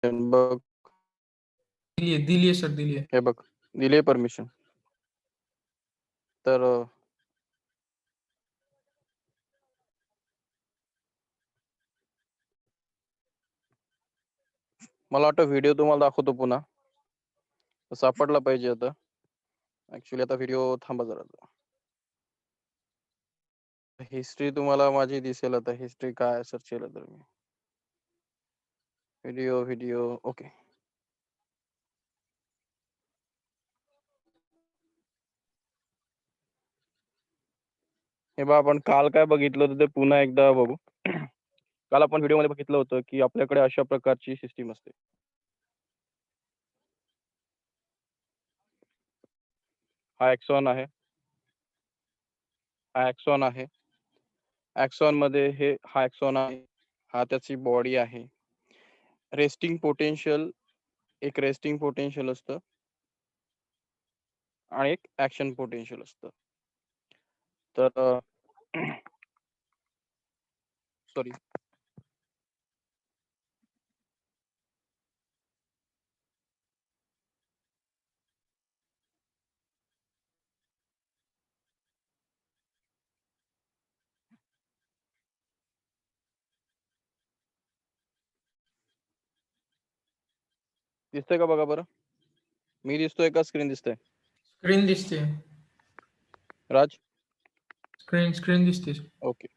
बघ दिली सर, दिली आहे. हे बघ, दिले परमिशन. तर मला वाटतं व्हिडिओ तुम्हाला दाखवतो पुन्हा. सापडला पाहिजे आता. ऍक्च्युली आता व्हिडिओ थांबा जरा. हिस्ट्री तुम्हाला माझी दिसेल आता. हिस्ट्री काय सर्च केलं तर मी. Video okay. हे बघा, आपण काल काय बघितलं होतं ते पुन्हा एकदा बघू. काल आपण व्हिडिओमध्ये बघितलं होतं की आपल्याकडे अशा प्रकारची सिस्टीम असते. हा ऍक्सॉन आहे, हा ऍक्सॉन आहे. ऍक्सॉन मध्ये हा ऍक्सॉन आहे, हा त्याची बॉडी आहे. रेस्टिंग पोटेन्शियल, एक रेस्टिंग पोटेन्शियल असतं आणि एक ऍक्शन पोटेन्शियल असतं. तर सॉरी, दिसतंय का बघा बरं? मी दिसतोय का स्क्रीन दिसतंय? स्क्रीन दिसते, राज? स्क्रीन दिसते. ओके.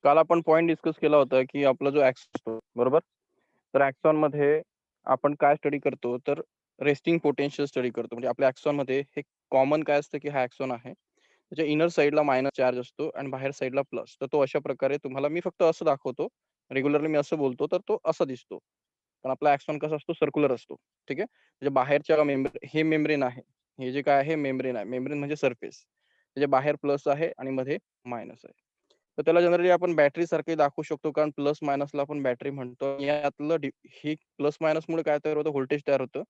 काल आपण पॉइंट डिस्कस केला होता की आपला जो ऍक्सॉन असतो, बरोबर? तर ऍक्सॉन मध्ये आपण काय स्टडी करतो, तर रेस्टिंग पोटेन्शियल स्टडी करतो. म्हणजे आपल्या ऍक्सॉन मध्ये हे कॉमन काय असतं की हा ऍक्सॉन आहे, त्याच्या इनर साईडला मायनस चार्ज असतो आणि बाहेर साईडला प्लस. तर तो अशा प्रकारे तुम्हाला मी फक्त असं दाखवतो, रेग्युलरली मी असं बोलतो तर तो असा दिसतो. पण आपला ऍक्सॉन कसा असतो, सर्क्युलर असतो. ठीक आहे. म्हणजे बाहेरच्या हे मेम्ब्रेन आहे, हे जे काय आहे मेम्ब्रेन आहे. मेम्ब्रेन म्हणजे सरफेस, त्याच्या बाहेर प्लस आहे आणि मध्ये मायनस आहे. तर त्याला जनरली आपण बॅटरी सारखे दाखवू शकतो, कारण प्लस मायनसला आपण बॅटरी म्हणतो. यातलं ही प्लस मायनस मुळे काय तयार होतं, व्होल्टेज तयार होतं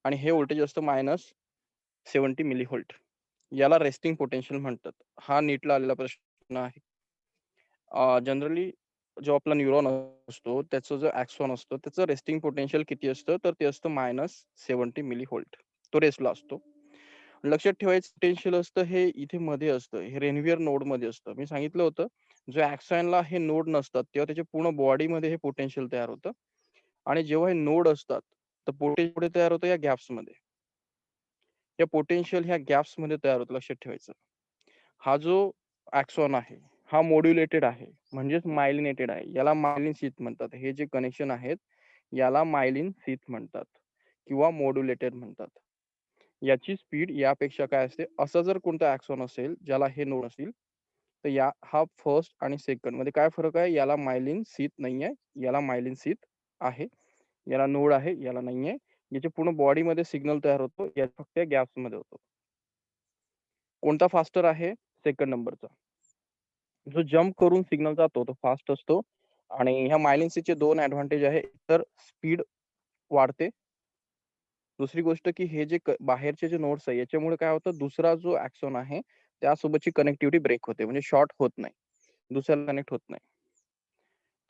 आणि हे व्होल्टेज असतं -70 मिली व्होल्ट. याला रेस्टिंग पोटेन्शियल म्हणतात. हा नीटला आलेला प्रश्न आहे. जनरली जो आपला न्यूरॉन असतो, त्याचं जो ऍक्सॉन असतो, त्याचं रेस्टिंग पोटेन्शियल किती असतं, तर ते असतं -70 मिली व्होल्ट. तो रेस्टला असतो. लक्षात ठेवायचं पोटेन्शियल असतं हे इथे मध्ये असतं, हे रेनवियर नोड मध्ये असतं. मी सांगितलं होतं, जो ऍक्सॉनला हे नोड नसतात तेव्हा त्याच्या पूर्ण बॉडीमध्ये हे पोटेन्शियल तयार होतं आणि जेव्हा हे नोड असतात तर पोटेन्शियल कुठे तयार होतं, या गॅप्स मध्ये. या पोटेन्शियल ह्या गॅप्स मध्ये तयार होतं. लक्षात ठेवायचं. हा जो ऍक्सॉन आहे हा मॉड्युलेटेड आहे, म्हणजेच मायलिनेटेड आहे. याला मायलिन शीथ म्हणतात. हे जे कनेक्शन आहेत याला मायलिन शीथ म्हणतात किंवा मॉड्युलेटेड म्हणतात. याची स्पीड यापेक्षा काय असते, असं जर कोणता ऍक्सॉन असेल ज्याला हे नोड असतील, तर हा फर्स्ट आणि सेकंड मध्ये काय फरक आहे, याला मायलिन शीथ नाहीये, याला मायलिन शीथ आहे. याला नोड आहे, याला नाहीये. याच्या पूर्ण बॉडीमध्ये सिग्नल तयार होतो, या फक्त गॅप्स मध्ये होतो. कोणता फास्टर आहे, सेकंड नंबरचा. जो जम्प करून सिग्नल जातो तो फास्ट असतो आणि ह्या मायलिन शीथचे दोन ऍडव्हान्टेज आहे. तर स्पीड वाढते, दुसरी गोष्ट की हे जे बाहेरचे जे नोड्स आहे याच्यामुळे काय होतं, दुसरा जो ऍक्सॉन आहे त्यासोबतची कनेक्टिव्हिटी ब्रेक होते, म्हणजे शॉर्ट होत नाही, दुसऱ्याला कनेक्ट होत नाही.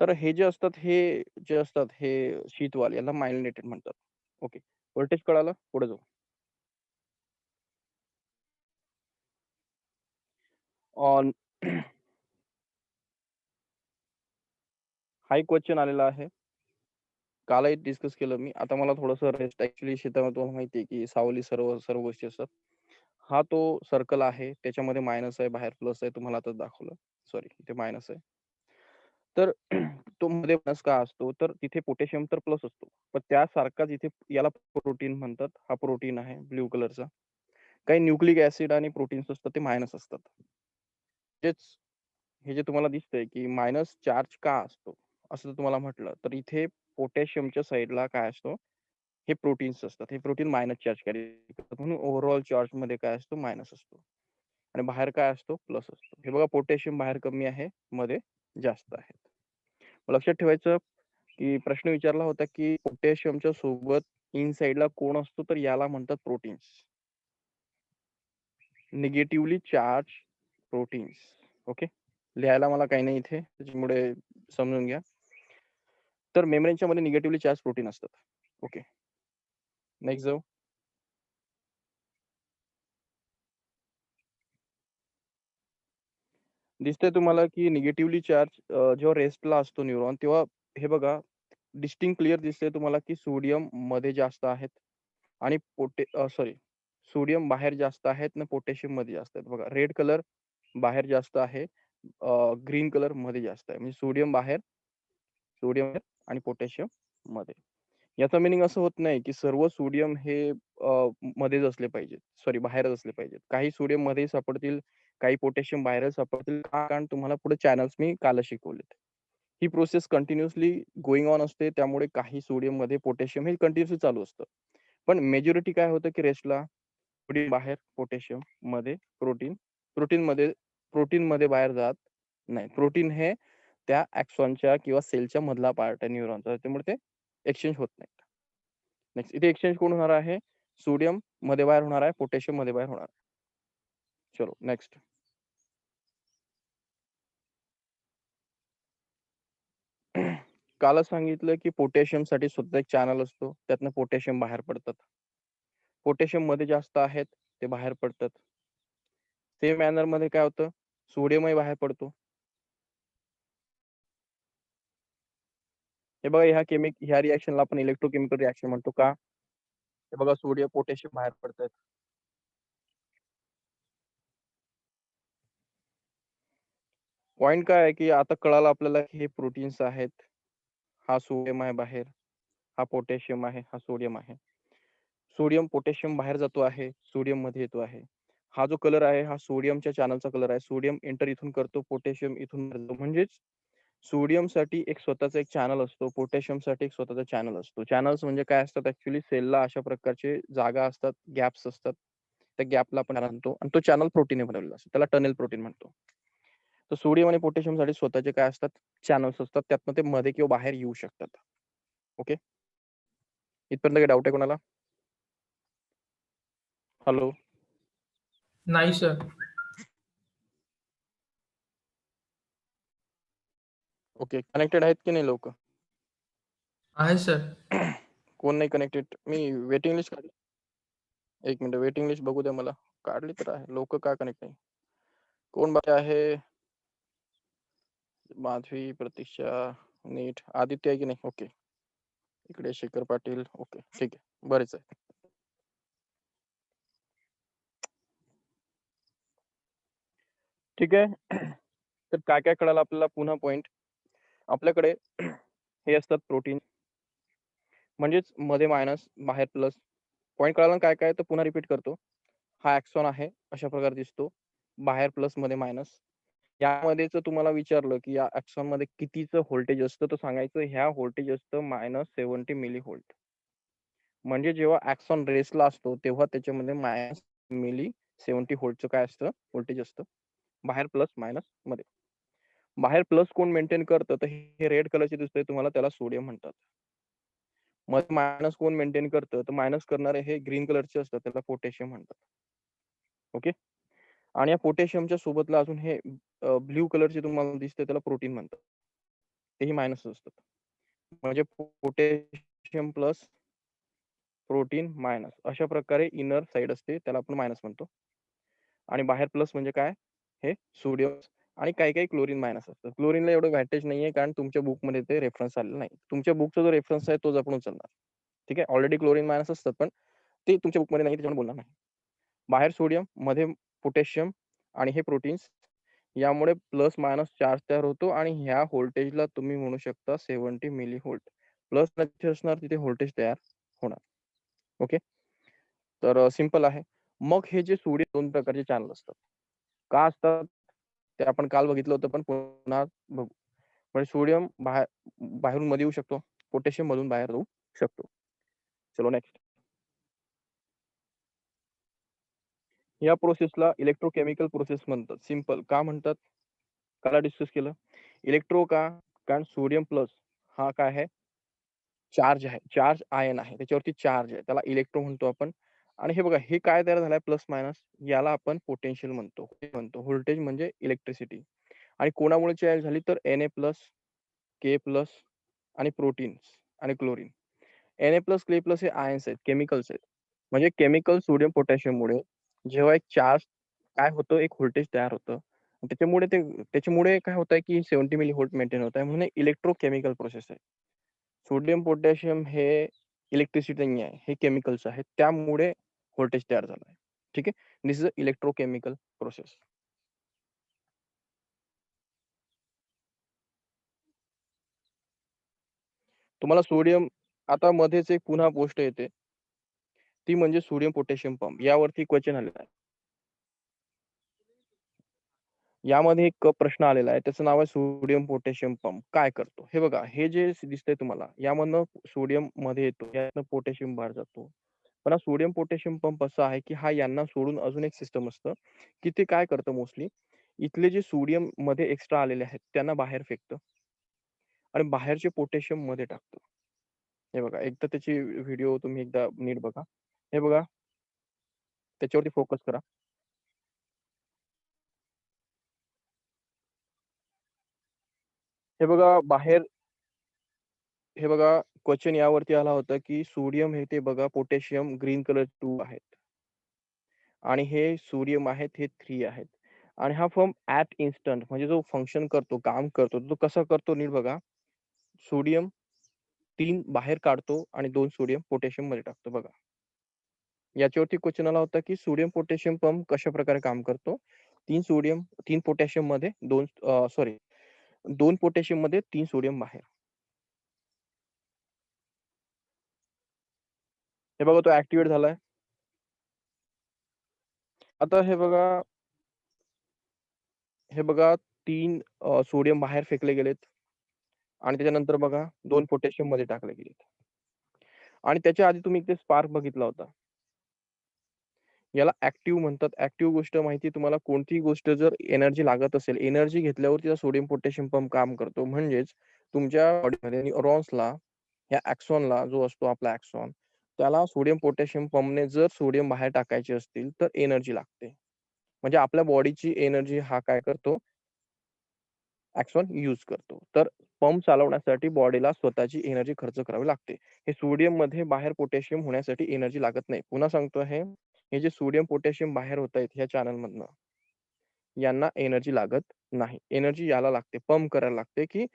तर हे जे असतात हे शीतवाल, याला मायलिनेटेड म्हणतात. ओके, व्होल्टेज कळालं, पुढे जाऊ. हा एक क्वेश्चन आलेला आहे, कालही डिस्कस केलं मी. आता मला थोडंसं रेस्ट, ऍक्च्युली शेतामध्ये तुम्हाला माहिती आहे की सावली सर्व गोष्टी असतात. हा तो सर्कल आहे, त्याच्यामध्ये मायनस आहे, बाहेर प्लस आहे. तुम्हाला आता दाखवलं, सॉरी इथे मायनस आहे. तर तो मध्ये प्लस का असतो, तर तिथे पोटॅशियम तर प्लस असतो, पण त्यासारखाच इथे याला प्रोटीन म्हणतात. हा प्रोटीन आहे ब्ल्यू कलरचा. काही न्यूक्लिक ऍसिड आणि प्रोटीन्स असतात ते मायनस असतात. तेच हे जे तुम्हाला दिसतंय की मायनस चार्ज का असतो असं जर तुम्हाला म्हटलं, तर इथे पोटॅशियमच्या साईडला काय असतो, हे प्रोटीन्स असतात. हे प्रोटीन मायनस चार्ज कॅरी करतात, म्हणून ओव्हरऑल चार्ज मध्ये काय असतो, मायनस असतो आणि बाहेर काय असतो, प्लस असतो. हे बघा, पोटॅशियम बाहेर कमी आहे, मध्ये जास्त आहे. लक्षात ठेवायचं की प्रश्न विचारला होता की पोटॅशियमच्या सोबत इन साइडला कोण असतो, तर याला म्हणतात proteins. Negatively charge proteins. Okay. लिहायला मला काही नाही इथे, त्याच्यामुळे समजून घ्या. तर मेम्ब्रेनच्या मध्ये निगेटिव्हली चार्ज प्रोटीन असतात. ओके. नेक्स्ट जाऊ. दिसतंय तुम्हाला की निगेटिव्हली चार्ज जेव्हा रेस्टला असतो न्यूरॉन, तेव्हा हे बघा डिस्टिंक्ट क्लिअर दिसतंय तुम्हाला की सोडियम मध्ये जास्त आहेत आणि सॉरी, सोडियम बाहेर जास्त आहेत ना पोटॅशियम मध्ये जास्त आहेत. बघा रेड कलर बाहेर जास्त आहे, ग्रीन कलर मध्ये जास्त आहे. म्हणजे सोडियम बाहेर आणि पोटॅशियम मध्ये. याचा मीनिंग असं होत नाही की सर्व सोडियम हे मध्येच असले पाहिजेत, सॉरी बाहेरच असले पाहिजेत. काही सोडियम मध्ये सापडतील, काही पोटॅशियम बाहेरच सापडतील. कारण तुम्हाला पुढे चॅनल्स मी कालच शिकवलेत. ही प्रोसेस कंटिन्युअसली गोइंग ऑन असते. त्यामुळे काही सोडियम मध्ये पोटॅशियम हे कंटिन्युअसली चालू असतं. पण मेजॉरिटी काय होतं की रेस्टला सोडियम बाहेर, पोटॅशियम मध्ये, प्रोटीन मध्ये बाहेर जात नाही. प्रोटीन हे त्या ऍक्सॉनच्या किंवा सेलच्या मधला पार्ट आहे न्यूरॉनचा, त्यामुळे ते एक्सचेंज होत नाही. नेक्स्ट इथे एक्सचेंज कोण होणार आहे? सोडियम मध्ये बाहेर होणार आहे, पोटॅशियम मध्ये बाहेर होणार आहे. चलो नेक्स्ट. कालच सांगितलं की पोटॅशियम साठी सुद्धा एक चॅनल असतो, त्यातनं पोटॅशियम बाहेर पडतात. पोटॅशियम मध्ये जास्त आहेत, ते बाहेर पडतात. सेम मॅनर मध्ये काय होतं, सोडियमही बाहेर पडतो. हे बघा ह्या रिएक्शनला आपण इलेक्ट्रोकेमिकल रिएक्शन म्हणतो का? हे बघा सोडियम पोटॅशियम बाहेर पडतात. पॉइंट काय आहे की आता कळालं आपल्याला की हे प्रोटीन्स आहेत. हा सोडियम आहे बाहेर, हा पोटॅशियम आहे, हा सोडियम आहे. सोडियम पोटॅशियम बाहेर जातो आहे, सोडियम मध्ये येतो आहे. हा जो कलर आहे हा सोडियमच्या चॅनलचा कलर आहे. सोडियम एंटर इथून करतो, पोटॅशियम इथून करतो. म्हणजेच सोडियम साठी एक स्वतःचा एक चॅनल असतो, पोटॅशियम साठी एक स्वतःचा चॅनल असतो. चॅनल्स म्हणजे काय असतात ऍक्च्युली सेलला अशा प्रकारचे जागा असतात, गॅप्स असतात. त्या गॅपला आपण आणतो आणि तो चॅनल प्रोटीनने बनवलेला असतो, त्याला टनेल प्रोटीन म्हणतो. तर सोडियम आणि पोटॅशियम साठी स्वतःचे काय असतात, चॅनल्स असतात. त्यातनं ते मध्ये किंवा बाहेर येऊ शकतात. ओके. इथपर्यंत काही डाऊट आहे कोणाला? हॅलो. नाही सर. ओके. कनेक्टेड आहेत की नाही लोक? आहे सर. कोण नाही कनेक्टेड? मी वेटिंग लिस्ट काढली. एक मिनिट, वेटिंग लिस्ट बघू द्या मला. काढली तर आहे, लोक का कनेक्ट नाही? कोण बाकी आहे? माधवी, प्रतीक्षा, नीट, आदित्य आहे की नाही? ओके. इकडे शेखर पाटील. ओके ठीक आहे, बरेच आहे. ठीक आहे. तर काय काय कळालं आपल्याला? पुन्हा पॉइंट आपल्याकडे हे असतात प्रोटीन, म्हणजेच मध्ये मायनस बाहेर प्लस. पॉइंट कळाला काय काय? तर पुन्हा रिपीट करतो. हा ऍक्सॉन आहे, अशा प्रकारे दिसतो. बाहेर प्लस मध्ये मायनस. यामध्येच तुम्हाला विचारलं की या ऍक्सॉन मध्ये कितीचं व्होल्टेज असतं, तर सांगायचं ह्या व्होल्टेज असतं -70 मिली व्होल्ट. म्हणजे जेव्हा ऍक्सॉन रेसला असतो तेव्हा त्याच्यामध्ये -70 व्होल्टचं काय असतं, व्होल्टेज असतं. बाहेर प्लस मायनस मध्ये. बाहेर प्लस कोण मेंटेन करतं, तर हे रेड कलरचे दिसतंय तुम्हाला, त्याला सोडियम म्हणतात. मध्ये मायनस कोण मेंटेन करतं, तर मायनस करणारे हे ग्रीन कलरचे असतात, त्याला पोटॅशियम म्हणतात. ओके. आणि या पोटॅशियमच्या सोबतला अजून हे ब्ल्यू कलरचे तुम्हाला दिसते, त्याला प्रोटीन म्हणतात. तेही मायनस असतात. म्हणजे पोटॅशियम प्लस प्रोटीन मायनस अशा प्रकारे इनर साइड असते, त्याला आपण मायनस म्हणतो. आणि बाहेर प्लस म्हणजे काय, हे सोडियम. आणि काही काही क्लोरीन मायनस असतं. क्लोरीनला एवढं व्हॅटेज नाहीये, कारण तुमच्या बुकमध्ये ते रेफरन्स आलेलं नाही. तुमच्या बुकचा जो रेफरन्स आहे तोच आपण उचलणार. ठीक आहे. ऑलरेडी क्लोरीन मायनस असतात, पण ते तुमच्या बुकमध्ये नाही, त्याच्यामुळे बोलणार नाही. बाहेर सोडियम, मध्ये पोटॅशियम आणि हे प्रोटीन्स, यामुळे प्लस मायनस चार्ज तयार होतो. आणि ह्या व्होल्टेजला तुम्ही म्हणू शकता 70 मिली व्होल्ट. प्लस नक्की असणार, तिथे व्होल्टेज तयार होणार. ओके. तर सिंपल आहे. मग हे जे सोडियम 2 प्रकारचे चॅनल असतात. का असतात ते आपण काल बघितलं होतं, पण पुन्हा बघू. म्हणजे सोडियम बाहेरून मध्ये येऊ शकतो, पोटॅशियम मधून बाहेर जाऊ शकतो. चलो नेक्स्ट. या प्रोसेसला इलेक्ट्रोकेमिकल प्रोसेस म्हणतात. सिंपल का म्हणतात, काला डिस्कस केलं. इलेक्ट्रो का, कारण सोडियम प्लस हा काय आहे, चार्ज आहे, चार्ज आयन आहे, त्याच्यावरती चार्ज आहे, त्याला इलेक्ट्रो म्हणतो आपण. आणि हे बघा हे काय तयार झालंय प्लस मायनस याला आपण पोटेन्शियल म्हणतो. व्होल्टेज म्हणजे इलेक्ट्रिसिटी आणि कोणामुळे चेंज झाली तर Na+, K+ आणि प्रोटीन्स आणि क्लोरीन. Na+, K+ हे आयन्स आहेत, केमिकल्स आहेत. म्हणजे केमिकल सोडियम पोटॅशियममुळे जेव्हा एक चार्ज काय होतं, एक व्होल्टेज तयार होतं. त्याच्यामुळे काय होतंय, की 70 मिलीव्होल्ट मेंटेन होत आहे. म्हणून इलेक्ट्रोकेमिकल प्रोसेस आहे. सोडियम, पोटॅशियम हे इलेक्ट्रिसिटी नाही आहे, हे केमिकल्स आहेत. त्यामुळे व्होल्टेज तयार झालं आहे. ठीक आहे. दिस इज अ इलेक्ट्रोकेमिकल प्रोसेस. तुम्हाला सोडियम आता मध्येच एक पुन्हा गोष्ट येते. ती म्हणजे सोडियम पोटॅशियम पंप. यावरती क्वेश्चन आलेला आहे. यामध्ये एक प्रश्न आलेला आहे. त्याचं नाव आहे सोडियम पोटॅशियम पंप. काय करतो? हे बघा, हे जे दिसतंय तुम्हाला, यामधनं सोडियम मध्ये येतो, यातनं पोटॅशियम बाहेर जातो. पण हा सोडियम पोटॅशियम पंप असा आहे, की हा यांना सोडून अजून एक सिस्टम असतं, की ते काय करतं मोस्टली, इथले जे सोडियम मध्ये एक्स्ट्रा आलेले आहेत, त्यांना बाहेर फेकतं आणि बाहेरचे पोटॅशियम मध्ये टाकतं. हे बघा, एकदा त्याची व्हिडिओ तुम्ही एकदा नीट बघा. हे बघा, त्याच्यावरती फोकस करा. हे बघा बाहेर हे बघा क्वेश्चन यावरती आला होता, की सोडियम हे ते बघा पोटॅशियम ग्रीन कलर 2 आहेत आणि हे सोडियम आहेत हे 3 आहेत आणि हा पंप ॲट इन्स्टंट म्हणजे जो फंक्शन करतो, काम करतो, तो कसा करतो नीट बघा. सोडियम 3 बाहेर काढतो आणि 2 सोडियम पोटॅशियममध्ये टाकतो बघा. याच्यावरती क्वेश्चन आला होता, की सोडियम पोटॅशियम पंप कशाप्रकारे काम करतो? 3 सोडियम 3 पोटॅशियममध्ये 2 सॉरी 2 पोटॅशियममध्ये 3 सोडियम बाहेर. हे बघा तो ॲक्टिव्हेट झालाय. आता हे बघा 3 सोडियम बाहेर फेकले गेलेत आणि त्याच्यानंतर बघा 2 पोटॅशियममध्ये टाकले गेलेत. आणि त्याच्या आधी तुम्ही इथे स्पार्क बघितला होता. याला ॲक्टिव्ह म्हणतात. ॲक्टिव्ह गोष्ट माहिती आहे तुम्हाला कोणतीही गोष्ट जर एनर्जी लागत असेल, एनर्जी घेतल्यावर तिचा सोडियम पोटॅशियम पंप काम करतो. म्हणजेच तुमच्या बॉडीमध्ये न्यूरॉन्सला, या ॲक्सॉनला जो असतो आपला ॲक्सॉन, त्याला सोडियम पोटॅशियम पंपने जर सोडियम बाहेर टाकायचे असतील, तर एनर्जी लागते. म्हणजे आपल्या बॉडीची एनर्जी हा काय करतो ॲक्सॉन यूज करतो. तर पंप चालवण्यासाठी बॉडीला स्वतःची एनर्जी खर्च करावी लागते. हे सोडियममध्ये बाहेर पोटॅशियम होण्यासाठी एनर्जी लागत नाही. पुन्हा सांगतो आहे, हे जे सोडियम, पोटॅशियम बाहेर होतायत ह्या चॅनलमधनं, यांना एनर्जी लागत नाही. एनर्जी याला लागते, पंप करायला लागते, की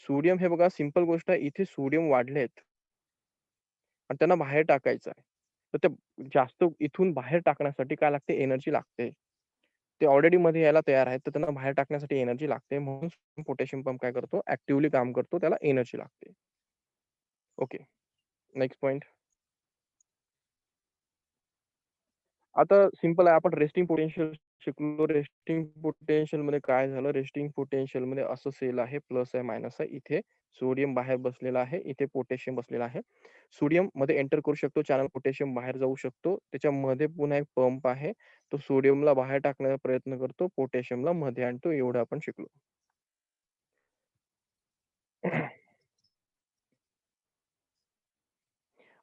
सोडियम हे बघा सिंपल गोष्ट आहे. इथे सोडियम वाढलेत आणि त्यांना बाहेर टाकायचं आहे. तर ते जास्त इथून बाहेर टाकण्यासाठी काय लागते? एनर्जी लागते. ते ऑलरेडी मध्ये यायला तयार आहेत, तर त्यांना बाहेर टाकण्यासाठी एनर्जी लागते. म्हणून पोटॅशियम पंप काय करतो? ॲक्टिव्हली काम करतो. त्याला एनर्जी लागते. ओके. Next point. आता सिंपल आहे. आपण रेस्टिंग पोटेन्शियल शिकलो. रेस्टिंग पोटेन्शियलमध्ये काय झालं? रेस्टिंग पोटेन्शियलमध्ये असं सेल आहे, प्लस आहे, मायनस आहे. इथे सोडियम बाहेर बसलेला आहे. इथे पोटॅशियम बसलेला आहे. सोडियम मध्ये एंटर करू शकतो चॅनल, पोटॅशियम बाहेर जाऊ शकतो. त्याच्यामध्ये पुन्हा एक पंप आहे. तो सोडियमला बाहेर टाकण्याचा प्रयत्न करतो, पोटॅशियमला मध्ये आणतो. एवढं आपण शिकलो.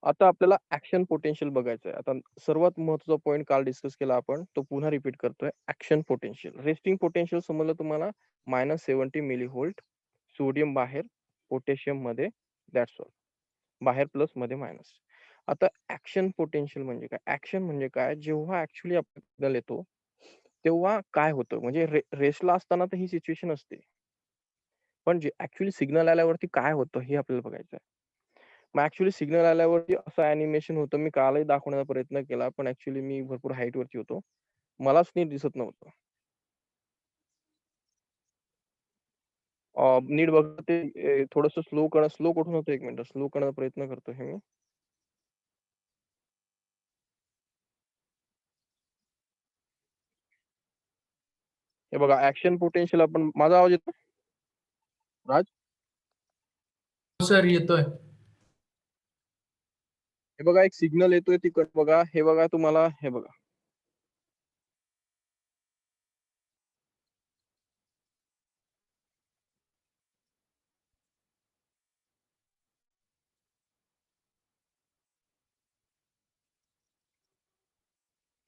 आता आपल्याला ॲक्शन पोटेन्शियल बघायचं आहे. आता सर्वात महत्त्वाचा पॉइंट काल डिस्कस केला आपण, तो पुन्हा रिपीट करतोय. Action potential. रेस्टिंग पोटेन्शियल समजलं तुम्हाला -70 मिलीव्होल्ट, सोडियम बाहेर, पोटॅशियम मध्ये, दॅट्स ऑल. बाहेर प्लस, मध्ये मायनस. आता ॲक्शन पोटेन्शियल म्हणजे काय? ॲक्शन म्हणजे काय? जेव्हा ॲक्चुअली सिग्नल येतो, तेव्हा काय होतं? म्हणजे रेस्टला असताना तर ही सिच्युएशन असते. पण जे ॲक्चुअली सिग्नल आल्यावरती काय होतं हे आपल्याला बघायचं आहे. मग ॲक्चुअली सिग्नल आल्यावरती असं ॲनिमेशन होतं. मी कालही दाखवण्याचा प्रयत्न केला, पण ॲक्चुअली मी भरपूर हाईटवरती होतो. मलाच नीट दिसत नव्हतं. नीट बघा ते थोडंसं स्लो कुठून होतं 1 मिनिट. स्लो करण्याचा प्रयत्न करतोय मी. हे बघा ॲक्शन पोटेन्शियल आपण माझा आवाज येतो? राज? हो सर, येतोय. हे बघा एक सिग्नल येतोय तिकडं बघा. हे बघा तुम्हाला हे बघा.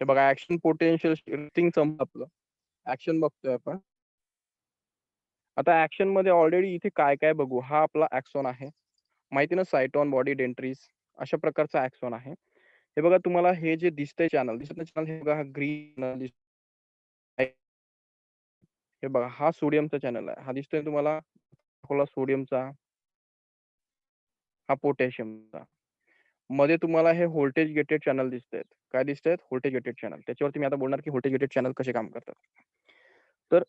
हे बघा ऍक्शन पोटेन्शियल रेस्टिंग संपलं आपलं. ऍक्शन बघतोय आपण. आता ऍक्शन मध्ये ऑलरेडी इथे काय काय बघू. हा आपला ऍक्सॉन आहे. माहिती ना सायटॉन बॉडी डेंट्रीज अशा प्रकारचा ऍक्सॉन आहे. हे बघा तुम्हाला हे जे दिसतंय चॅनल हे बघा हा ग्रीन हे बघा हा सोडियमचा चॅनल आहे. हा दिसतोय तुम्हाला सोडियमचा, हा पोटॅशियमचा. मध्ये तुम्हाला हे व्होल्टेज गेटेड चॅनल दिसतायत. काय दिसतायत? Voltage gated channel. त्याच्यावरती मी आता बोलणार की व्होल्टेज गेटेड चॅनल कसे काम करतात. तर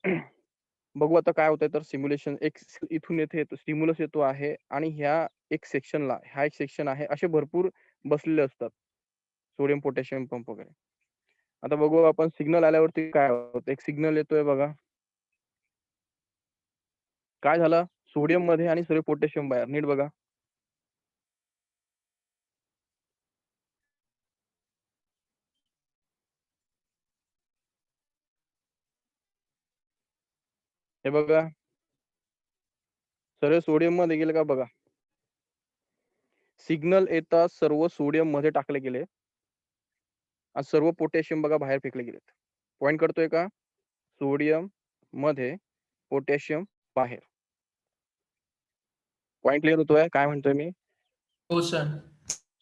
बघू आता काय होतंय तर सिम्युलेशन एक इथून येथे येतो स्टिम्युलस येतो आहे आणि ह्या एक सेक्शनला हा एक सेक्शन आहे. असे भरपूर बसलेले असतात. सोडियम पोटॅशियम पंप वगैरे. आता बघू आपण सिग्नल आल्यावरती काय होतं. एक सिग्नल येतोय बघा. काय झालं? सोडियम मध्ये आणि सॉरी पोटॅशियम बाहेर. नीट बघा. हे बघा. सर्व सोडियम मध्ये गेले का बघा. सिग्नल येता सर्व सोडियम मध्ये टाकले गेले. आणि सर्व पोटॅशियम बघा बाहेर फेकले गेलेत. पॉइंट करतोय का? सोडियम मध्ये, पोटॅशियम बाहेर. पॉइंट क्लिअर होतोय? काय म्हणतोय मी? हो सर.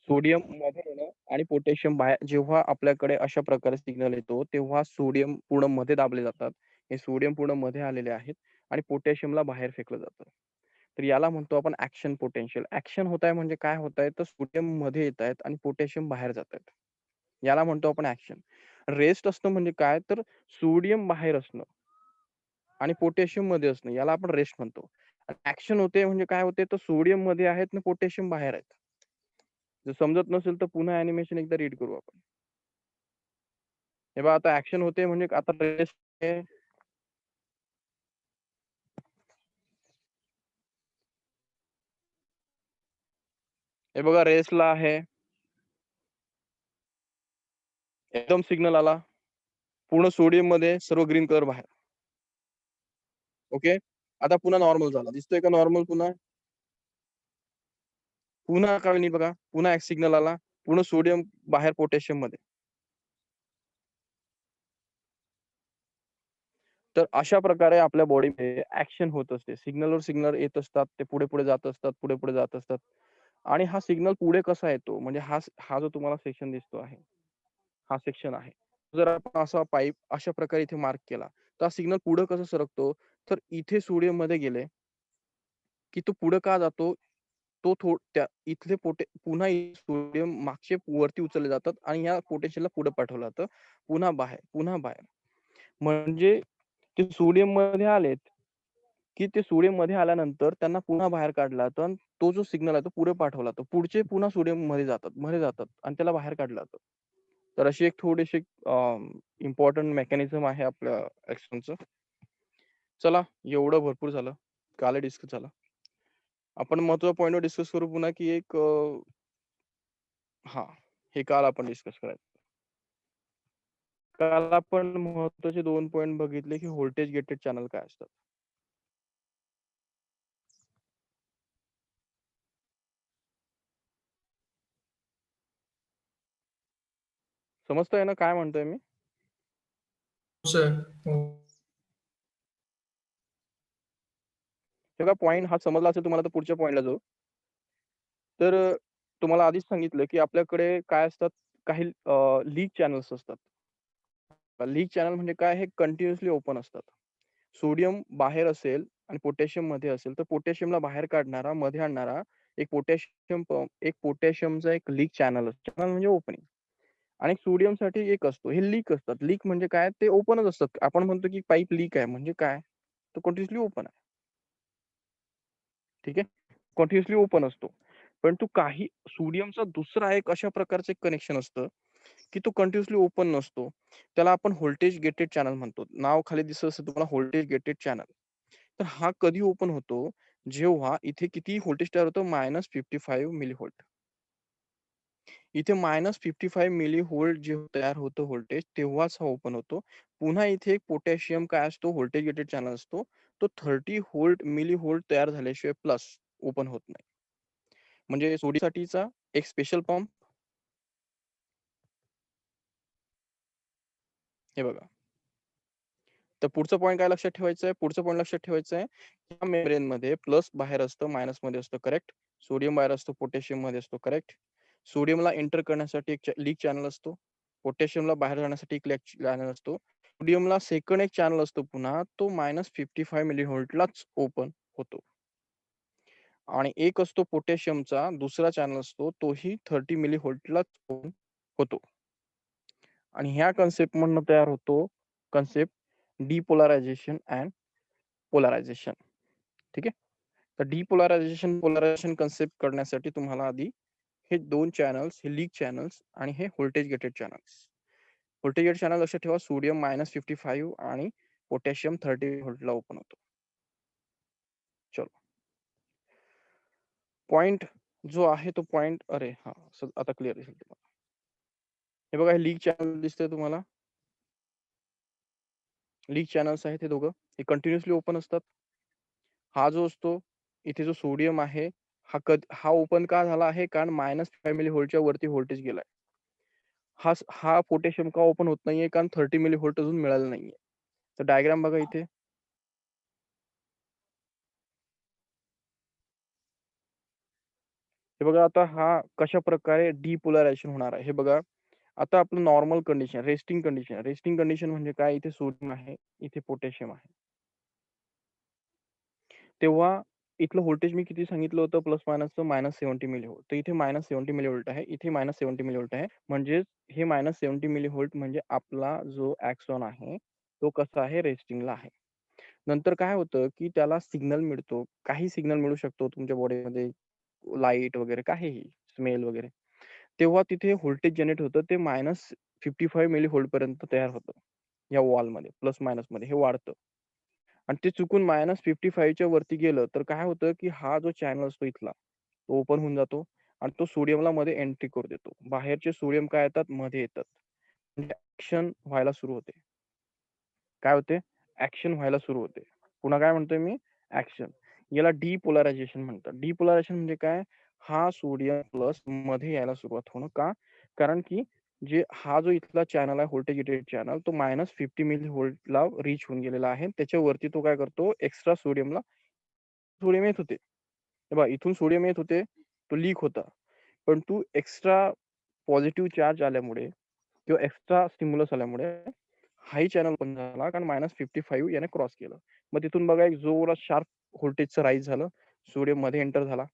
सोडियम मध्ये येणं आणि पोटॅशियम बाहेर. जेव्हा आपल्याकडे अशा प्रकारे सिग्नल येतो तेव्हा सोडियम पूर्ण मध्ये दाबले जातात. हे सोडियम पूर्ण मध्ये आलेले आहेत आणि पोटॅशियमला बाहेर फेकलं जातं. तर याला म्हणतो आपण ऍक्शन पोटेन्शियल. ऍक्शन होत आहे म्हणजे काय होत आहे तर सोडियम मध्ये येत आहेत आणि पोटॅशियम बाहेर जात आहेत. याला म्हणतो आपण ऍक्शन. रेस्ट असणं म्हणजे काय तर सोडियम बाहेर असणं आणि पोटॅशियम मध्ये असणं याला आपण रेस्ट म्हणतो. ऍक्शन होते म्हणजे काय होते तर सोडियम मध्ये आहेत आणि पोटॅशियम बाहेर आहेत. जर समजत नसेल तर पुन्हा अॅनिमेशन एकदा रीड करू आपण. हे बघा आता ऍक्शन होते म्हणजे आता रेस्ट आहे. हे बघा रेस्टला आहे. एकदम सिग्नल आला. पूर्ण सोडियम मध्ये सर्व ग्रीन कलर बाहेर. ओके. आता पुन्हा नॉर्मल झाला. दिसतोय का नॉर्मल पुन्हा? पुन्हा कळणी बघा. पुन्हा एक सिग्नल आला. पूर्ण सोडियम बाहेर पोटॅशियम मध्ये. तर अशा प्रकारे आपल्या बॉडीमध्ये ऍक्शन होत असते. सिग्नलवर सिग्नल येत असतात. ते पुढे पुढे जात असतात. पुढे पुढे जात असतात. आणि हा सिग्नल पुढे कसा येतो म्हणजे हा जो तुम्हाला सेक्शन दिसतो आहे. हा सेक्शन आहे. जर आपण असा पाईप अशा प्रकारे इथे मार्क केला तर हा सिग्नल पुढे कसं सरकतो तर इथे सोडियम मध्ये गेले की तो पुढे का जातो तो त्या इथले पुन्हा सोडियम मागचे वरती उचलले जातात आणि या पोटेन्शियलला पुढे पाठवलं जातं. पुन्हा बाहेर, पुन्हा बाहेर. म्हणजे ते सोडियम मध्ये आलेत की ते सोडियम मध्ये आल्यानंतर त्यांना पुन्हा बाहेर काढला जातं आणि तो जो सिग्नल आहे तो पुढे पाठवला जातो. पुढचे पुन्हा सोडियम मध्ये जातात आणि त्याला बाहेर काढलं जातं. तर अशी एक थोडीशी इम्पॉर्टंट मेकॅनिझम आहे आपल्या ऍक्शनचं. चला एवढं भरपूर झालं. काल डिस्कस झालं. आपण महत्त्वाच्या पॉईंटवर डिस्कस करू पुन्हा की एक हा हे काल आपण डिस्कस करायचं. काल आपण महत्त्वाचे 2 पॉईंट बघितले की व्होल्टेज गेटेड चॅनल काय असतात. समजतंय ना काय म्हणतोय मी? सर. हो. बघा पॉईंट हा समजला असेल तुम्हाला तर पुढच्या पॉईंटला जाऊ. तर तुम्हाला आधीच सांगितलं की आपल्याकडे काय असतात काही लीक चॅनल्स असतात. लीक चॅनल म्हणजे काय हे कंटिन्युअसली ओपन असतात. सोडियम बाहेर असेल आणि पोटॅशियम मध्ये असेल तर पोटॅशियमला बाहेर काढणारा मध्ये आणणारा एक पोटॅशियमचा एक लीक चॅनल असतो. चॅनल म्हणजे ओपनिंग. आणि सोडियमसाठी एक असतो. हे लीक असतात. लीक म्हणजे काय ते ओपनच असतात. आपण म्हणतो की पाईप लीक आहे म्हणजे काय? तो कंटिन्युअसली ओपन आहे. ठीक आहे. कंटिन्युअसली ओपन असतो. परंतु काही सोडियमचा दुसरा एक अशा प्रकारचं एक कनेक्शन असतं की तो कंटिन्युअसली ओपन नसतो. त्याला आपण व्होल्टेज गेटेड चॅनल म्हणतो. नाव खाली दिसत असेल तुम्हाला व्होल्टेज गेटेड चॅनल. तर हा कधी ओपन होतो जेव्हा इथे किती व्होल्टेज तयार होतं -55 मिलीव्होल्ट. इथे -55 मिलीव्होल्ट जे तयार होतं व्होल्टेज तेव्हाच हा ओपन होतो. पुन्हा इथे एक पोटॅशियम काय असतो व्होल्टेज गेटेड चॅनल असतो. तो 30 व्होल्ट मिलीव्होल्ट तयार झाल्याशिवाय प्लस ओपन होत नाही. म्हणजे सोडीसाठीचा एक स्पेशल पंप हे बघा. तर पुढचं पॉइंट काय लक्षात ठेवायचं आहे? पुढचं पॉइंट लक्षात ठेवायचं आहे, या मेम्ब्रेनमध्ये प्लस बाहेर असतं, मायनस मध्ये असतं, करेक्ट. सोडियम बाहेर असतो, पोटॅशियम मध्ये असतो, करेक्ट. सोडियमला एंटर करण्यासाठी एक लीक चॅनल असतो, पोटॅशियमला बाहेर जाण्यासाठी एक लीक चॅनल असतो. सोडियमला सेकंड एक चॅनल असतो पुन्हा, तो -55 मिलीव्होल्टलाच ओपन होतो. आणि एक असतो पोटॅशियमचा दुसरा चॅनल असतो, तोही 30 मिलीव्होल्टलाच ओपन होतो. आणि ह्या कन्सेप्ट मधनं तयार होतो कन्सेप्ट डिपोलरायझेशन अँड पोलरायझेशन. ठीक आहे. तर डिपोलरायझेशन पोलरायझेशन कन्सेप्ट करण्यासाठी तुम्हाला आधी हे दोन चॅनल्स, हे लीक चॅनल्स आणि हे voltage gated channels. Voltage gated channel लक्षात ठेवा, सोडियम -55 आणि पोटॅशियम 30 व्होल्टला ओपन होतो. चलो, पॉइंट जो आहे तो पॉइंट, अरे हा आता क्लिअर दिसेल तुम्हाला. हे बघा, हे लीक चॅनल दिसतंय तुम्हाला. लीक चॅनल्स आहेत हे दोघं, हे कंटिन्युअसली ओपन असतात. हा जो असतो इथे जो सोडियम आहे, हा ओपन का झाला आहे? कारण -5 मिलीव्होल्टच्या वरती व्होल्टेज गेलाय. हा पोटॅशियम का ओपन होत नाहीये? कारण 30 मिलीव्होल्ट अजून मिळालं नाहीये. तर डायग्राम बघा इथे. हे बघा, आता हा कशा प्रकारे डिपोलरायझेशन होणार आहे हे बघा. आता आपलं normal condition, resting condition. Resting condition म्हणजे काय? इथे सोडियम आहे, इथे पोटॅशियम आहे. तेव्हा इथलं व्होल्टेज मी किती सांगितलं होतं? प्लस मायनसचं -70 मिलीव्होल्ट. तर इथे -70 मिलीव्होल्ट आहे, इथे -70 मिलीव्होल्ट आहे. म्हणजे हे -70 मिलीव्होल्ट म्हणजे आपला जो ॲक्सॉन आहे, तो कसा आहे? रेस्टिंगला आहे. नंतर काय होतं, की त्याला सिग्नल मिळतो. काही सिग्नल मिळू शकतो तुमच्या बॉडीमध्ये, लाईट वगैरे काहीही, स्मेल वगैरे. तेव्हा तिथे व्होल्टेज जनरेट होतं, ते -55 मिलीव्होल्ट पर्यंत तयार होतं. या वॉलमध्ये प्लस मायनसमध्ये हे वाढतं. आणि ते चुकून -55 च्या वरती गेलं तर काय होतं, की हा जो चॅनल असतो इथला, तो ओपन होऊन जातो आणि तो सोडियमला मध्ये एंट्री करू देतो. बाहेरचे सोडियम काय येतात? मध्ये येतात. म्हणजे ॲक्शन व्हायला सुरू होते. काय होते? ॲक्शन व्हायला सुरू होते. पुन्हा काय म्हणतोय मी? ॲक्शन. याला डिपोलरायझेशन म्हणतात. डिपोलरायझेशन म्हणजे काय? हा सोडियम प्लस मध्ये यायला सुरुवात होणं. का? कारण की हा जो इथला चॅनल आहे, व्होल्टेज गेटेड चॅनल, तो -50 मिलीव्होल्टला रीच होऊन गेलेला आहे. त्याच्यावरती तो काय करतो? एक्स्ट्रा सोडियम येत होते. हे पहा, इथून सोडियम येत होते, तो लीक होता. परंतु एक्स्ट्रा पॉझिटिव्ह चार्ज आल्यामुळे किंवा एक्स्ट्रा स्टिम्युलस आल्यामुळे हाही चॅनल बंद झाला, कारण -55 याने क्रॉस केलं. मग तिथून बघा, एक जोरात शार्प व्होल्टेजचं राईज झालं. सोडियम मध्ये एंटर झाला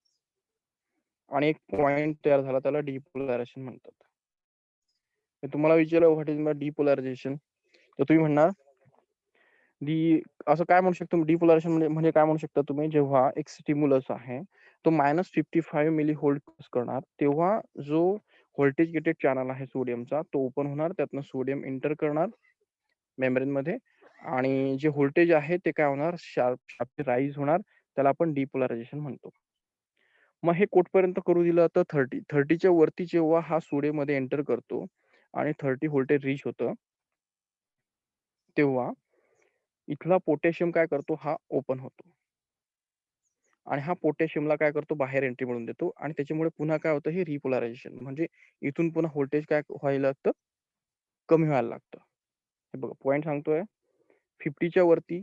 आणि एक पॉइंट तयार झाला, त्याला डिपोलरायझेशन म्हणतात. मी तुम्हाला विचारलं व्हॉट इज डिपोलरायझेशन, तर तुम्ही म्हणणार असं काय म्हणू शकतो? डिपोलरायझेशन म्हणजे म्हणजे काय म्हणू शकता तुम्ही? जेव्हा एक स्टिम्युलस आहे, तो -55 मिलीव्होल्ट क्रॉस करणार, तेव्हा जो व्होल्टेज गेटेड चॅनल आहे सोडियमचा, तो ओपन होणार. त्यातनं सोडियम एंटर करणार मेम्ब्रेनमध्ये आणि जे व्होल्टेज आहे ते काय होणार? शार्प राईज होणार. त्याला आपण डिपोलरायझेशन म्हणतो. मग हे कुठपर्यंत करू दिलं तर 30 च्या वरती जेव्हा हा सोडियममध्ये एंटर करतो आणि 30 व्होल्टेज रीच होतं, तेव्हा इथला पोटॅशियम काय करतो? हा ओपन होतो. आणि हा पोटॅशियमला काय करतो? बाहेर एंट्री मिळवून देतो आणि त्याच्यामुळे पुन्हा काय होतं? हे रिपोलरायझेशन, म्हणजे इथून पुन्हा व्होल्टेज काय व्हायला लागतं? कमी व्हायला लागतं. हे बघा, पॉइंट सांगतोय. 50 च्या वरती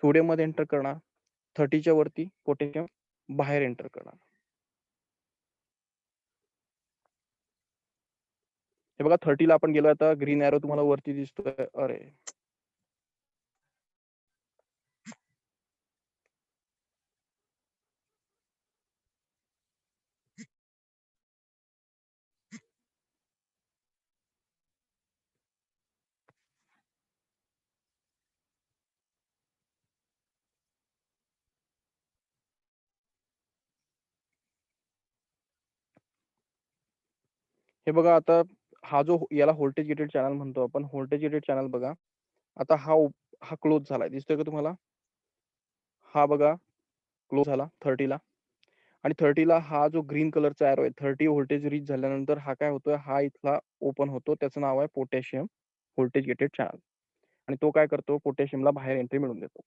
सोडियममध्ये एंटर करणार, 30 च्या वरती पोटॅशियम बाहेर एंटर करणार. हे बघा, 30 ला आपण गेलो, आता ग्रीन एरो तुम्हाला वरती दिसतोय. अरे, हे बघा, आता हा जो याला व्होल्टेज गेटेड चॅनल म्हणतो आपण. व्होल्टेज गेटेड चॅनल बघा, आता हा क्लोज झालाय, दिसतोय का तुम्हाला? हा बघा, क्लोज झाला 30 ला. आणि 30 ला हा जो ग्रीन कलरचा एरो आहे, 30 व्होल्टेज रीच झाल्यानंतर हा काय होतोय? हा इथला ओपन होतो. त्याचं नाव आहे पोटॅशियम व्होल्टेज गेटेड चॅनल. आणि तो काय करतो? पोटॅशियमला बाहेर एंट्री मिळवून देतो.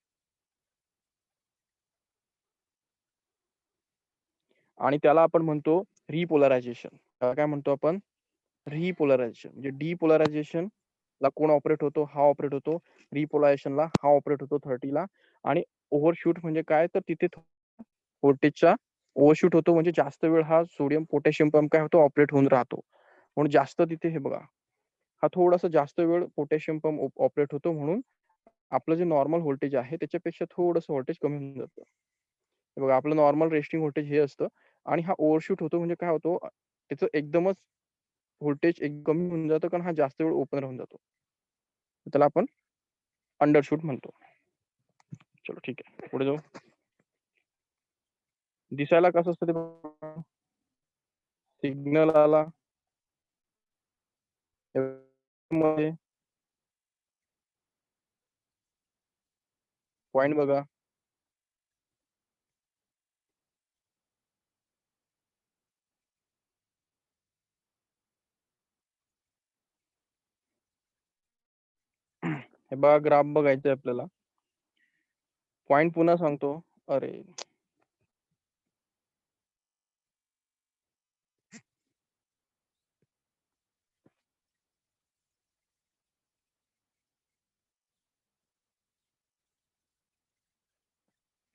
आणि त्याला आपण म्हणतो रिपोलरायझेशन. त्याला काय म्हणतो आपण? रिपोलरायझेशन. म्हणजे डिपोलरायझेशन ला कोण ऑपरेट होतो? हा ऑपरेट होतो. रिपोलायझेशनला हा ऑपरेट होतो 30 ला. आणि ओव्हरशूट म्हणजे काय? तर तिथे व्होल्टेजचा ओव्हरशूट होतो, म्हणजे जास्त वेळ हा सोडियम पोटॅशियम पंप काय होतो? ऑपरेट होऊन राहतो. म्हणून जास्त तिथे हे बघा, हा थोडासा जास्त वेळ पोटॅशियम पंप ऑपरेट होतो, म्हणून आपलं जे नॉर्मल व्होल्टेज आहे त्याच्यापेक्षा थोडंसं व्होल्टेज कमी होऊन जातं. हे बघा, आपलं नॉर्मल रेस्टिंग व्होल्टेज हे असतं आणि हा ओव्हरशूट होतो म्हणजे काय होतो? त्याचं एकदमच व्होल्टेज एक कमी होऊन जातं, कारण हा जास्त वेळ ओपन राहून जातो. त्याला आपण अंडरशूट म्हणतो. चलो ठीक आहे, पुढे जाऊ. दिसायला कसं असतं ते? सिग्नल आला मध्ये पॉइंट बघा. हे बघा, ग्राफ बघायचंय आपल्याला. पॉइंट पुन्हा सांगतो. अरे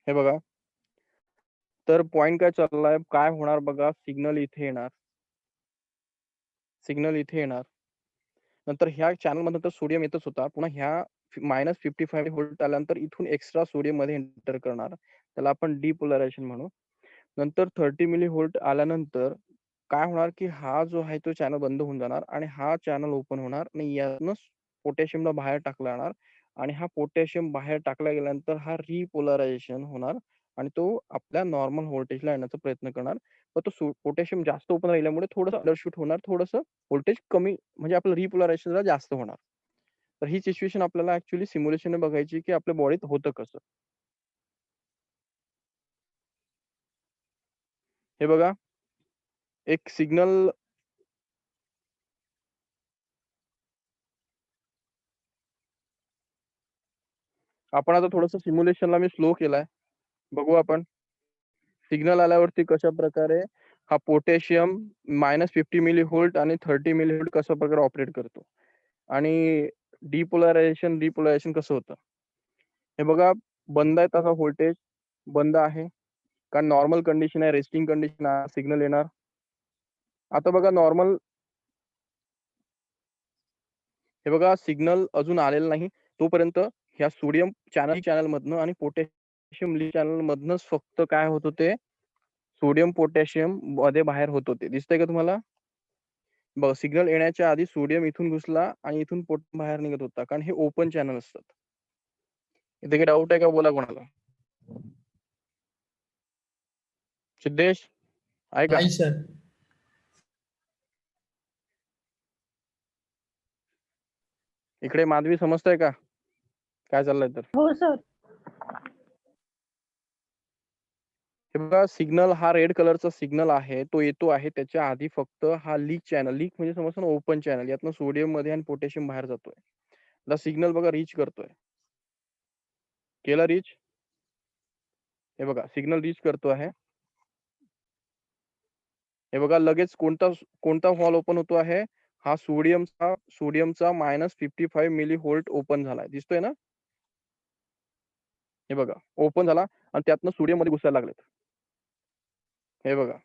हे बघा, तर पॉइंट काय चाललाय, काय होणार बघा? सिग्नल इथे येणार, सिग्नल इथे येणार. नंतर ह्या चॅनल मधून तर सोडियम येतच होता, पुन्हा ह्या -55 व्होल्ट आल्यानंतर इथून एक्स्ट्रा सोडियम मध्ये एंटर करणार, त्याला आपण डिपोलरायझेशन म्हणू. नंतर 30 मिली व्होल्ट आल्यानंतर काय होणार, की हा जो आहे तो चॅनल बंद होऊन जाणार आणि हा चॅनल ओपन होणार आणि यातनंच पोटॅशियमला बाहेर टाकला जाणार. आणि हा पोटॅशियम बाहेर टाकला गेल्यानंतर हा रिपोलरायझेशन होणार आणि तो आपल्या नॉर्मल व्होल्टेजला येण्याचा प्रयत्न करणार. पण तो पोटॅशियम जास्त ओपन राहिल्यामुळे थोडंसं अंडरशूट होणार, थोडंसं व्होल्टेज कमी, म्हणजे आपलं रिपोलरायझेशन जास्त होणार. तर ही सिच्युएशन आपल्याला ऍक्च्युअली सिम्युलेशन बघायची, की आपल्या बॉडीत होतं कसं. हे बघा, एक सिग्नल. आपण आता थोडंसं सिम्युलेशनला मी स्लो केलाय, बघू आपण. सिग्नल आल्यावरती कशा प्रकारे हा पोटॅशियम -50 मिली व्होल्ट आणि 30 मिली व्होल्ट कशा प्रकारे ऑपरेट करतो आणि डिपोलरायझेशन कसं होतं. हे बघा, बंद आहे तसा व्होल्टेज, बंद आहे, कारण नॉर्मल कंडिशन आहे, रेस्टिंग कंडिशन आहे, सिग्नल येणार. आता बघा नॉर्मल, हे बघा सिग्नल अजून आलेला नाही, तोपर्यंत ह्या सोडियम चॅनल मधनं आणि पोटॅशियम चॅनल मधनच फक्त काय होत होते? सोडियम पोटॅशियम मध्ये बाहेर होत होते. दिसतंय का तुम्हाला? बघा, सिग्नल येण्याच्या आधी सोडियम इथून घुसला आणि इथून पोटॅशियम बाहेर निघत होता, कारण हे ओपन चॅनल असतात. इथे काही डाऊट आहे का? बोला कोणाला. सिद्धेश आहे का? नाही सर. इकडे माधवी, समजतंय का काय चाललंय? तर हो सर. हे बघा, सिग्नल हा रेड कलरचा सिग्नल आहे, तो येतो आहे. त्याच्या आधी फक्त हा लीक चॅनल, लीक म्हणजे समजतं ना, ओपन चॅनल, यातनं सोडियम मध्ये आणि पोटॅशियम बाहेर जातोय. आता सिग्नल बघा रीच करतोय, केला रीच. हे बघा, सिग्नल रीच करतो आहे. हे बघा, लगेच कोणता कोणता व्हॉल्व ओपन होतो आहे? हा सोडियमचा -55 मिली व्होल्ट ओपन झालाय, दिसतोय ना? हे बघा, ओपन झाला आणि त्यातनं सोडियम मध्ये घुसायला लागलेत. हे बघा,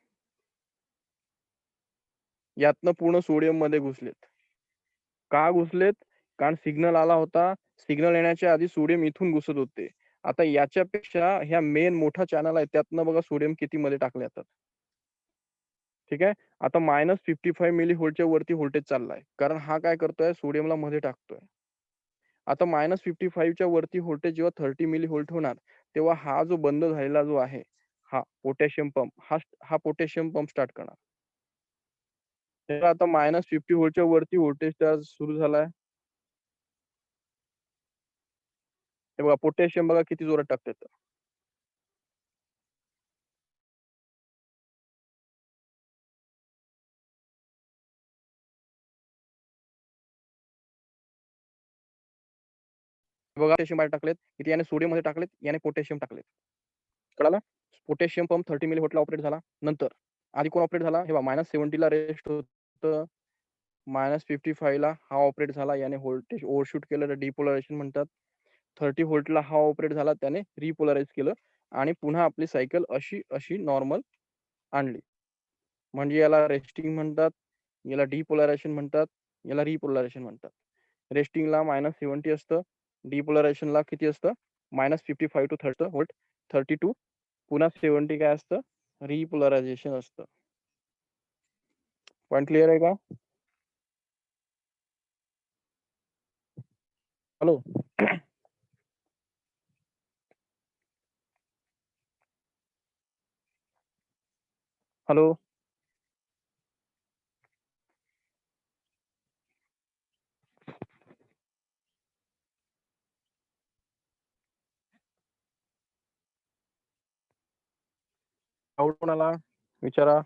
यातनं पूर्ण सोडियम मध्ये घुसलेत. का घुसलेत? कारण सिग्नल आला होता. सिग्नल येण्याच्या आधी सोडियम इथून घुसत होते. आता याच्यापेक्षा ह्या मेन मोठा चॅनल आहे, त्यातनं बघा सोडियम किती मध्ये टाकले जातात. ठीक आहे. आता -55 मिली व्होल्टच्या वरती व्होल्टेज चाललाय, कारण हा काय करतोय? सोडियमला मध्ये टाकतोय. आता -55 च्या वरती व्होल्टेज जेव्हा 30 मिली व्होल्ट होणार, तेव्हा हा जो बंद झालेला जो आहे, हा पोटॅशियम पंप, हा पोटॅशियम पंप स्टार्ट करणार. तर आता -50 व्होल्टच्या वरती व्होल्टेज सुरू झालाय. हे बघा, पोटॅशियम बघा किती जोरात टाकतात. बघा, पोटॅशियम बाहेर टाकलेत. इथे याने सोडियम मध्ये टाकलेत, याने पोटॅशियम टाकलेत. कळालं? पोटॅशियम पंप 30 मिली व्होल्टला ऑपरेट झाला. नंतर आधी कोण ऑपरेट झाला? हे बघा, -70 ला रेस्ट होतं. -55 ला हा ऑपरेट झाला, याने व्होल्टेज ओव्हरशूट केलं, तर डिपोलरायझेशन म्हणतात. 30 व्होल्टला हा ऑपरेट झाला, त्याने रिपोलराइज केलं आणि पुन्हा आपली सायकल अशी नॉर्मल आणली. म्हणजे याला रेस्टिंग म्हणतात, याला डिपोलरायझेशन म्हणतात, याला रिपोलरायझेशन म्हणतात. रेस्टिंगला -70 असतं, डिपोलरायझेशनला किती असतं? -55 टू 30 व्होल्ट, 32 पुन्हा 70 काय असतं? रिपोलरायझेशन असतं. पॉइंट क्लिअर आहे का? हॅलो. हॅलो. डाऊट कोणाला? विचारा.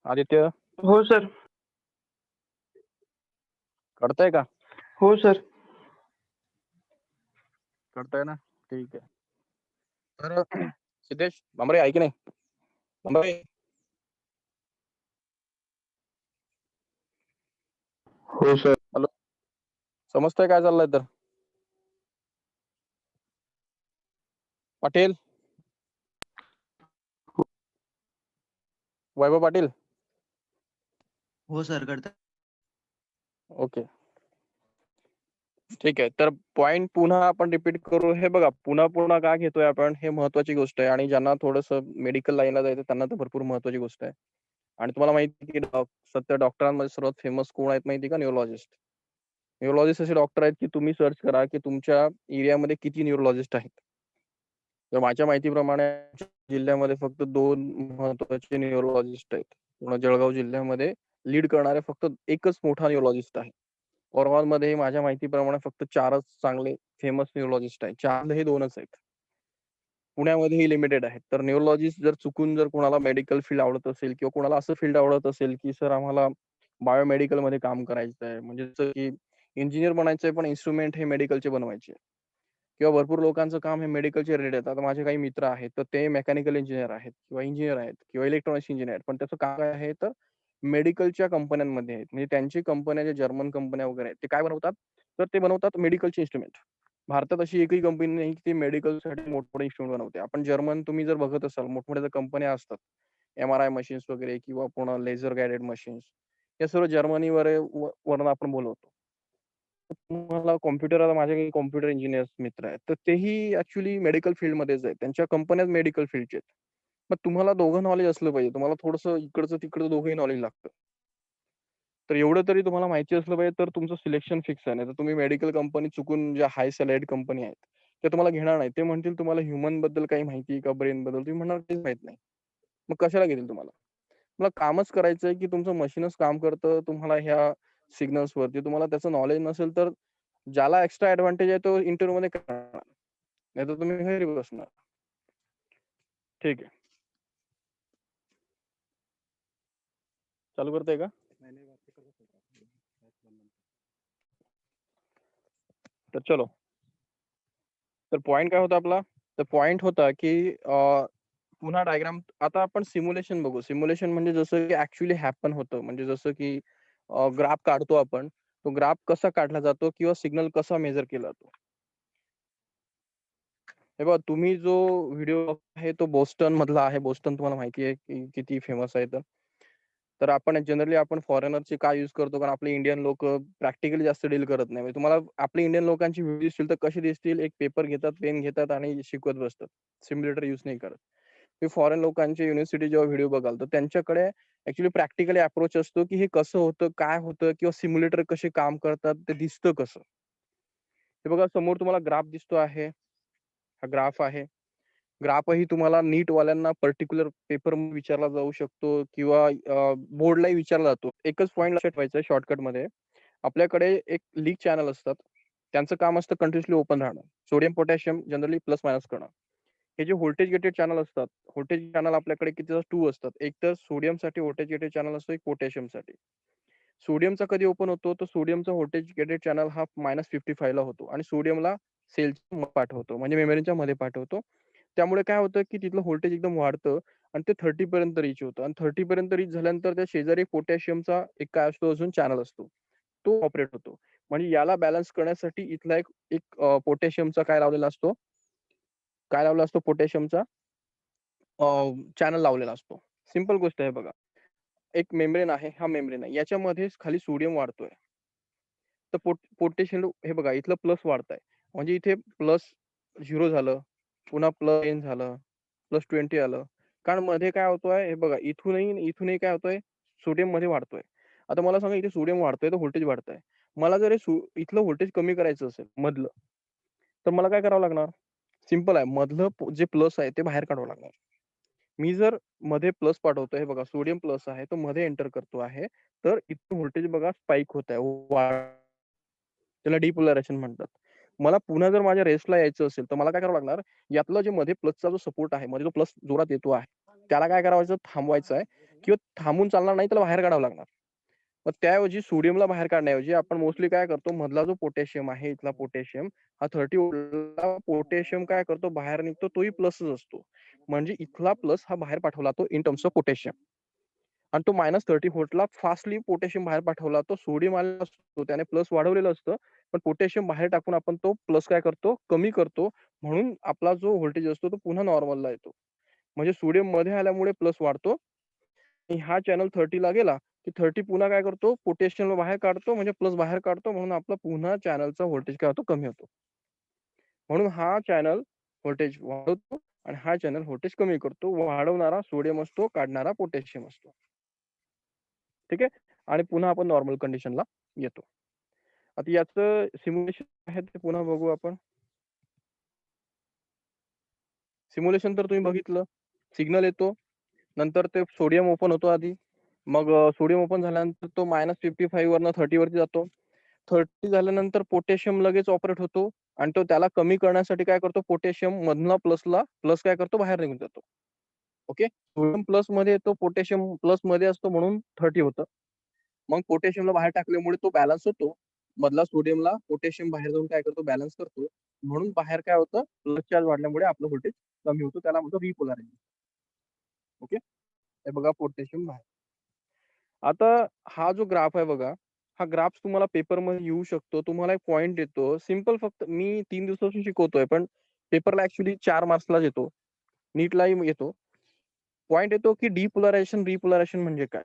आदित्य, हो सर. कळतंय का? हो सर. कळतंय ना? ठीक आहे. तर सिद्धेश, भांबरे आहे की नाही? भांबरे, हो सर. हॅलो, समजतंय काय चाललंय तर? पाटील, वैभव पाटील. हो सर, कळतं. ओके, ठीक आहे. तर पॉइंट पुन्हा आपण रिपीट करू. हे बघा, पुन्हा पुन्हा का घेतोय आपण, हे महत्वाची गोष्ट आहे. आणि ज्यांना थोडंसं मेडिकल लाईनला जायचं त्यांना तर भरपूर महत्वाची गोष्ट आहे. आणि तुम्हाला माहिती आहे की सध्या डॉक्टरांमध्ये सर्वात फेमस कोण आहेत माहिती का? न्यूरोलॉजिस्ट. न्यूरोलॉजिस्ट असे डॉक्टर आहेत की तुम्ही सर्च करा की तुमच्या एरियामध्ये किती न्यूरोलॉजिस्ट आहेत. तर माझ्या माहितीप्रमाणे जिल्ह्यामध्ये फक्त 2 महत्वाचे न्यूरोलॉजिस्ट आहेत. पूर्ण जळगाव जिल्ह्यामध्ये लीड करणारे फक्त एकच मोठा न्यूरोलॉजिस्ट आहे. औरंगाबादमध्ये माझ्या माहितीप्रमाणे फक्त 4च चांगले फेमस न्यूरोलॉजिस्ट आहेत. 4 हे 2च आहेत. पुण्यामध्येही लिमिटेड आहेत. तर न्यूरोलॉजिस्ट जर चुकून जर कोणाला मेडिकल फील्ड आवडत असेल किंवा कोणाला असं फील्ड आवडत असेल की सर आम्हाला बायोमेडिकलमध्ये काम करायचं आहे, म्हणजे जसं की इंजिनियर बनायचं आहे पण इन्स्ट्रुमेंट हे मेडिकलचे बनवायचे, किंवा भरपूर लोकांचं काम हे मेडिकलचे रिलेटेड आहे. आता माझे काही मित्र आहेत, तर ते मेकॅनिकल इंजिनियर आहेत किंवा इंजिनियर आहेत किंवा इलेक्ट्रॉनिक्स इंजिनियर आहेत. पण त्याचं काम काय आहे तर मेडिकलच्या कंपन्यांमध्ये आहेत. म्हणजे त्यांची कंपन्या ज्या जर्मन कंपन्या वगैरे आहेत, ते काय बनवतात? तर ते बनवतात मेडिकलचे इन्स्ट्रुमेंट. भारतात अशी एकही कंपनी नाही की ती मेडिकलसाठी मोठमोठे इन्स्ट्रुमेंट बनवते. आपण जर्मन तुम्ही जर बघत असाल, मोठमोठ्या कंपन्या असतात. एम-आर-आय मशीन्स वगैरे किंवा पुन्हा लेझर गाइडेड मशीन्स. हे सर्व जर्मनीवर वरून आपण बोलवतो. तुम्हाला कॉम्प्युटर, आता माझे काही कॉम्प्युटर इंजिनिअर्स मित्र आहेत, तर तेही ॲक्चुअली मेडिकल फील्डमध्येच आहेत. त्यांच्या कंपन्याच मेडिकल फील्डच्या आहेत. मग तुम्हाला दोघं नॉलेज असलं पाहिजे. तुम्हाला थोडंसं इकडचं-तिकडचं दोघंही नॉलेज लागतं. तर एवढं तरी तुम्हाला माहिती असलं पाहिजे, तर तुमचं सिलेक्शन फिक्स आहे. नाहीतर तुम्ही मेडिकल कंपनी चुकून ज्या हाय सॅलरीड कंपनी आहेत, त्या तुम्हाला घेणार नाहीत. ते म्हणतील तुम्हाला ह्युमनबद्दल काही माहिती आहे का, ब्रेनबद्दल? तुम्ही म्हणणार काहीच माहीत नाही. मग कशाला घेतील तुम्हाला? तुम्हाला कामच करायचंय की तुमचं मशीनच काम करतं तुम्हाला ह्या सिग्नल्सवरती. तुम्हाला त्याचं नॉलेज नसेल, तर ज्याला एक्स्ट्रा ॲडव्हांटेज आहे तो इंटरव्ह्यूमध्ये करणार. नाहीतर तुम्ही घरी बसणार. ठीक आहे. चालू करताय का? तर चलो. तर पॉइंट काय होता आपला? तर पॉइंट होता की पुन्हा डायग्राम. आता आपण सिम्युलेशन बघू. सिम्युलेशन म्हणजे जसं की ॲक्चुअली हॅपन होतं. म्हणजे जसं की ग्राफ काढतो आपण. तो ग्राफ कसा काढला जातो किंवा सिग्नल कसा मेजर केला जातो. हे बघा, तुम्ही जो व्हिडिओ आहे तो बोस्टन मधला आहे. बोस्टन तुम्हाला माहिती आहे की किती फेमस आहे तर. तर आपण जनरली आपण फॉरेनरचे का यूज करतो? कारण आपले इंडियन लोकं प्रॅक्टिकली जास्त डील करत नाही. म्हणजे तुम्हाला आपले इंडियन लोकांची व्हिडिओ दिसतील तर कशी दिसतील? एक पेपर घेतात, पेन घेतात आणि शिकवत बसतात. सिम्युलेटर यूज नाही करत. तुम्ही फॉरेन लोकांचे युनिव्हर्सिटी जेव्हा व्हिडिओ बघाल, तर त्यांच्याकडे ॲक्चुअली प्रॅक्टिकली अप्रोच असतो की हे कसं होतं, काय होतं किंवा सिम्युलेटर कसे काम करतात, ते दिसतं कसं? हे बघा, समोर तुम्हाला ग्राफ दिसतो आहे. हा ग्राफ आहे. ग्राफही तुम्हाला नीटवाल्यांना पर्टिक्युलर पेपरमध्ये विचारला जाऊ शकतो किंवा बोर्डलाही विचारला जातो. एकच पॉइंट लक्षात ठेवायचा आहे शॉर्टकटमध्ये. आपल्याकडे एक लीक चॅनल असतात. त्यांचं काम असतं कंटिन्युअसली ओपन राहणं. Sodium, potassium generally plus minus करणं. हे जे व्होल्टेज गेटेड चॅनल असतात, व्होल्टेज चॅनल आपल्याकडे किती असतात? 2 असतात. एक तर सोडियमसाठी व्होल्टेज गेटेड चॅनल असतो, एक पोटॅशियमसाठी. सोडियमचा कधी ओपन होतो? तर सोडियमचा व्होल्टेज गेटेड चॅनल हा -55 ला होतो आणि सोडियमला सेलच्या पाठवतो, म्हणजे मेमरीच्या मध्ये पाठवतो. त्यामुळे काय होतं की तिथलं व्होल्टेज एकदम वाढतं आणि ते 30 पर्यंत रीच होतं आणि 30 पर्यंत रीच झाल्यानंतर त्या शेजारी पोटॅशियमचा एक काय असतो अजून चॅनल असतो. तो ऑपरेट होतो. म्हणजे याला बॅलन्स करण्यासाठी इथला एक एक पोटॅशियमचा काय लावलेला असतो? काय लावला असतो पोटॅशियमचा? चॅनल लावलेला असतो. सिंपल गोष्ट आहे बघा. एक मेम्ब्रेन आहे, हा मेम्ब्रेन आहे. याच्यामध्ये खाली सोडियम वाढतोय. तर पोटॅशियम हे बघा इथलं प्लस वाढतंय. म्हणजे इथे +0 झालं, पुन्हा +10 झालं, +20 आलं. कारण मध्ये काय होतोय हे बघा इथूनही काय होतोय सोडियममध्ये वाढतोय. आता मला सांगा इथे सोडियम वाढतोय तर व्होल्टेज वाढतंय. मला जर हे इथलं व्होल्टेज कमी करायचं असेल मधलं, तर मला काय करावं लागणार? सिंपल आहे. मधलं जे प्लस आहे ते बाहेर काढावं लागणार. मी जर मध्ये प्लस पाठवतोय हे बघा सोडियम प्लस आहे तो मध्ये एंटर करतो आहे. तर इथून व्होल्टेज बघा स्पाइक होत आहे. त्याला डिपोलरायझेशन म्हणतात. मला पुन्हा जर माझ्या रेस्टला यायचं असेल, तर मला काय करावं लागणार? यातलं जे मध्ये प्लसचा जो सपोर्ट आहे, मध्ये जो प्लस जोरात येतो आहे, त्याला काय करायचं? थांबवायचं आहे किंवा थांबून चालणार नाही, त्याला बाहेर काढावं लागणार. मग त्याऐवजी सोडियमला बाहेर काढण्याऐवजी आपण मोस्टली काय करतो? मधला जो पोटॅशियम आहे, इथला पोटॅशियम हा 30 व्होल्टला पोटॅशियम काय करतो? बाहेर निघतो, तोही प्लसच असतो. म्हणजे इथला प्लस हा बाहेर पाठवला जातो इन टर्म्स ऑफ पोटॅशियम. आणि तो -30 व्होल्टला फास्टली पोटॅशियम बाहेर पाठवला. तो सोडियम आलेला असतो, त्याने प्लस वाढवलेलं असतं. पण पोटॅशियम बाहेर टाकून आपण तो प्लस काय करतो? कमी करतो. म्हणून आपला जो व्होल्टेज असतो तो पुन्हा नॉर्मलला येतो. म्हणजे सोडियम मध्ये आल्यामुळे प्लस वाढतो आणि हा चॅनल 30 ला गेला, की 30 पुन्हा काय करतो? पोटॅशियमला बाहेर काढतो म्हणजे प्लस बाहेर काढतो म्हणून आपला पुन्हा चॅनलचा व्होल्टेज काय होतो? कमी होतो. म्हणून हा चॅनल व्होल्टेज वाढवतो आणि हा चॅनल व्होल्टेज कमी करतो. वाढवणारा सोडियम असतो, काढणारा पोटॅशियम असतो. ठीक आहे? आणि पुन्हा आपण नॉर्मल कंडिशनला येतो. आता याचं सिम्युलेशन आहे ते पुन्हा बघू आपण. सिम्युलेशन तर तुम्ही बघितलं. सिग्नल येतो. नंतर ते सोडियम ओपन होतो आधी. मग सोडियम ओपन झाल्यानंतर तो -55 वरनं 30 वरती जातो. 30 झाल्यानंतर पोटॅशियम लगेच ऑपरेट होतो आणि तो त्याला कमी करण्यासाठी काय करतो? पोटॅशियम मधनं प्लस काय करतो? बाहेर निघून जातो. ओके. सोडियम प्लसमध्ये येतो, पोटॅशियम प्लसमध्ये असतो म्हणून 30 होतं. मग पोटॅशियमला बाहेर टाकल्यामुळे तो बॅलन्स होतो. मधला सोडियमला पोटॅशियम बाहेर जाऊन काय करतो? बॅलन्स करतो. म्हणून बाहेर काय होतं? प्लस चार्ज वाढल्यामुळे आपलं व्होल्टेज कमी होतो. त्याला म्हणतो रिपोलॅरिझेशन. ओके. हे बघा पोटॅशियम बाहेर. आता हा जो ग्राफ आहे बघा, हा ग्राफ तुम्हाला पेपरमध्ये येऊ शकतो. तुम्हाला एक पॉइंट येतो. सिंपल फक्त मी 3 दिवसापासून शिकवतोय, पण पेपरला ॲक्चुअली 4 मार्क्सलाच येतो. नीटलाही येतो. पॉइंट येतो की डिपोलरायझेशन, रिपोलरायझेशन म्हणजे काय?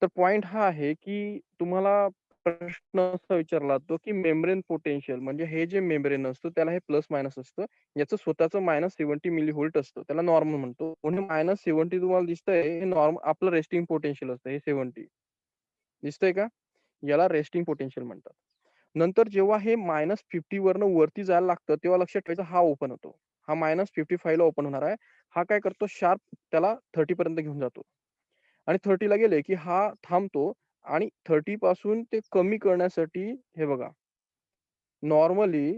तर पॉइंट हा आहे की तुम्हाला प्रश्न असा विचारला जातो की मेम्ब्रेन पोटेन्शियल म्हणजे हे जे मेम्ब्रेन असतं त्याला हे प्लस मायनस असतं. याचं स्वतःचं -70 मिलीव्होल्ट असतं. त्याला नॉर्मल म्हणतो. म्हणून -70 तुम्हाला दिसतंय हे आपलं रेस्टिंग पोटेन्शियल असतं हे 70. दिसतंय का? याला रेस्टिंग पोटेन्शियल म्हणतात. नंतर जेव्हा हे -50 वरनं वरती जायला लागतं, तेव्हा लक्षात ठेवायचं हा ओपन होतो. हा -55 ला ओपन होणार आहे. हा काय करतो शार्प त्याला 30 पर्यंत घेऊन जातो. आणि 30 ला गेले, की हा थांबतो आणि 30 पासून ते कमी करण्यासाठी हे बघा, नॉर्मली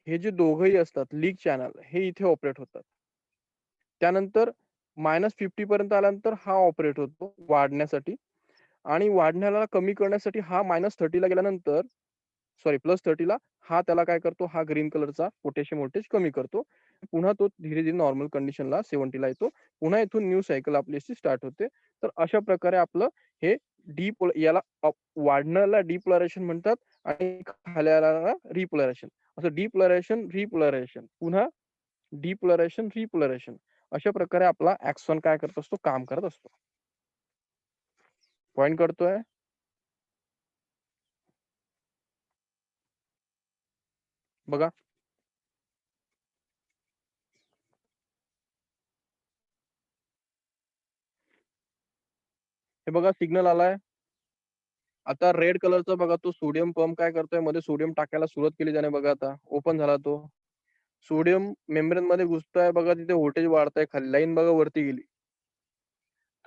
हे जे दोघंही असतात लीक चॅनल हे इथे ऑपरेट होतात. त्यानंतर -50 पर्यंत आल्यानंतर हा ऑपरेट होतो वाढण्यासाठी आणि वाढण्याला कमी करण्यासाठी हा -30 ला गेल्यानंतर +30 ला हा त्याला काय करतो? हा ग्रीन कलरचा पोटॅशियम व्होल्टेज कमी करतो. पुन्हा तो धीरे-धीरे नॉर्मल कंडिशनला 70 ला येतो. पुन्हा इथून न्यू सायकल आपली अशी स्टार्ट होते. तर अशा प्रकारे आपलं हे याला वाढण्याला डिपोलरायझेशन म्हणतात आणि खाली आल्याला रिपोलरायझेशन. असं डिपोलरायझेशन, रिपोलरायझेशन, पुन्हा डिपोलरायझेशन, रिपोलरायझेशन अशा प्रकारे आपला ॲक्सॉन काय करत असतो? काम करत असतो. पॉइंट कळतोय? बघा. हे बघा सिग्नल आलाय. आता रेड कलरचा बघा तो सोडियम पंप काय करतोय? मध्ये सोडियम टाकायला सुरुवात केली त्याने बघा आता. ओपन झाला तो. सोडियम मेम्ब्रेनमध्ये घुसतोय बघा तिथे व्होल्टेज वाढतंय खाली. लाईन बघा वरती गेली.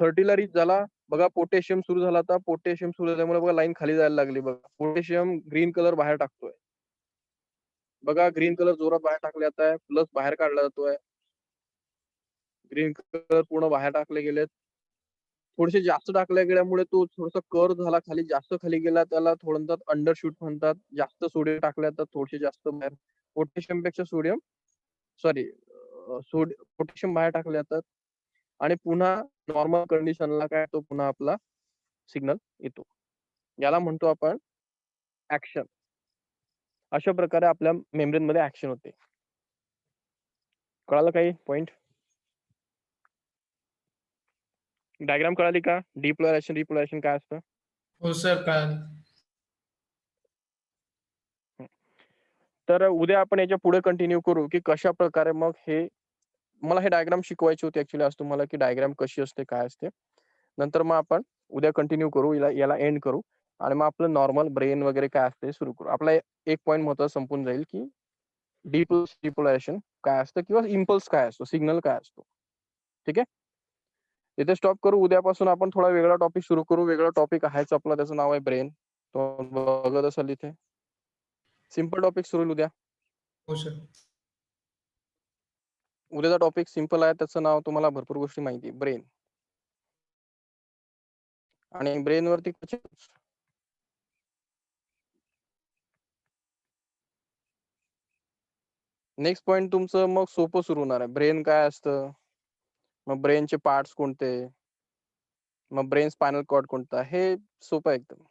30 ला रीच झाला. बघा पोटॅशियम सुरू झाला आता. पोटॅशियम सुरू झाल्यामुळे बघा लाईन खाली जायला लागली बघा. पोटॅशियम ग्रीन कलर बाहेर टाकतोय. बघा ग्रीन कलर जोरात बाहेर टाकले जात आहे. प्लस बाहेर काढला जातोय. ग्रीन कलर पूर्ण बाहेर टाकले गेलेत. थोडेसे जास्त टाकल्या गेल्यामुळे तो थोडासा कर्व झाला खाली जास्त खाली गेला त्याला थोडं म्हणतात अंडरशूट म्हणतात. जास्त सोडियम टाकल्या तर थोडेसे जास्त बाहेर पोटॅशियम पेक्षा सोडियम पोटॅशियम बाहेर टाकले जातात. आणि पुन्हा नॉर्मल कंडिशनला काय तो पुन्हा आपला सिग्नल येतो. याला म्हणतो आपण ऍक्शन. अशा प्रकारे आपल्या मेम्ब्रेनमध्ये ऍक्शन होते. कळालं काही पॉइंट? डायग्राम कळाली का? डिपोलरायझेशन रिपोलरायझेशन काय असतं? हो सर कळालं. तर उद्या आपण याच्या पुढे कंटिन्यू करू की कशा प्रकारे मग हे मला हे डायग्राम शिकवायची होती ऍक्च्युली आज तुम्हाला की डायग्राम कशी असते काय असते. नंतर मग आपण उद्या कंटिन्यू करू, याला एंड करू आणि मग आपलं नॉर्मल ब्रेन वगैरे काय असते सुरू करू. आपला एक पॉईंट महत्त्वाचा संपून जाईल की डिपोलरायझेशन काय असतं किंवा इम्पल्स काय असतो, सिग्नल काय असतो. ठीक आहे, इथे स्टॉप करू. उद्यापासून आपण थोडा वेगळा टॉपिक सुरू करू. वेगळा टॉपिक आहेच आपला, त्याचं नाव आहे ब्रेन. तो बघत असाल इथे. सिम्पल टॉपिक सुरू होईल उद्या. हो सर. उद्याचा टॉपिक सिंपल आहे, त्याचं नाव तुम्हाला भरपूर गोष्टी माहिती, ब्रेन. आणि ब्रेन वरती नेक्स्ट पॉइंट तुमचं मग सोपं सुरू होणार आहे. ब्रेन काय असतं, मग ब्रेनचे पार्ट्स कोणते, मग ब्रेन स्पायनल कॉर्ड कोणता, हे सोपं आहे एकदम.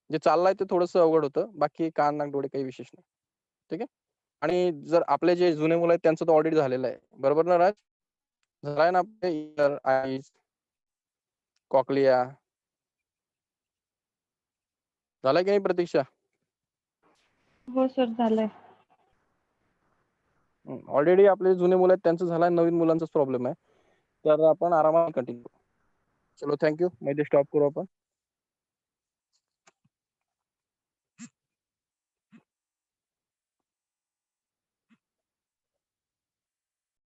जे चाललंय ते थोडंसं अवघड होतं, बाकी कान नाक डोळे काही विशेष नाही. ठीक आहे. आणि जर आपले जे जुने मुलं आहेत त्यांचं तर ऑडिट झालेलं आहे, बरोबर ना राज? झालाय ना आपले इयर, आईज, कॉक्लिया, झालाय की नाही प्रतीक्षा? हो सर झालंय. ऑलरेडी आपले जुने मुलं आहेत त्यांचं झालंय, नवीन मुलांचाच प्रॉब्लेम आहे. तर आपण आरामात कंटिन्यू. चलो थँक्यू. मध्ये स्टॉप करू आपण.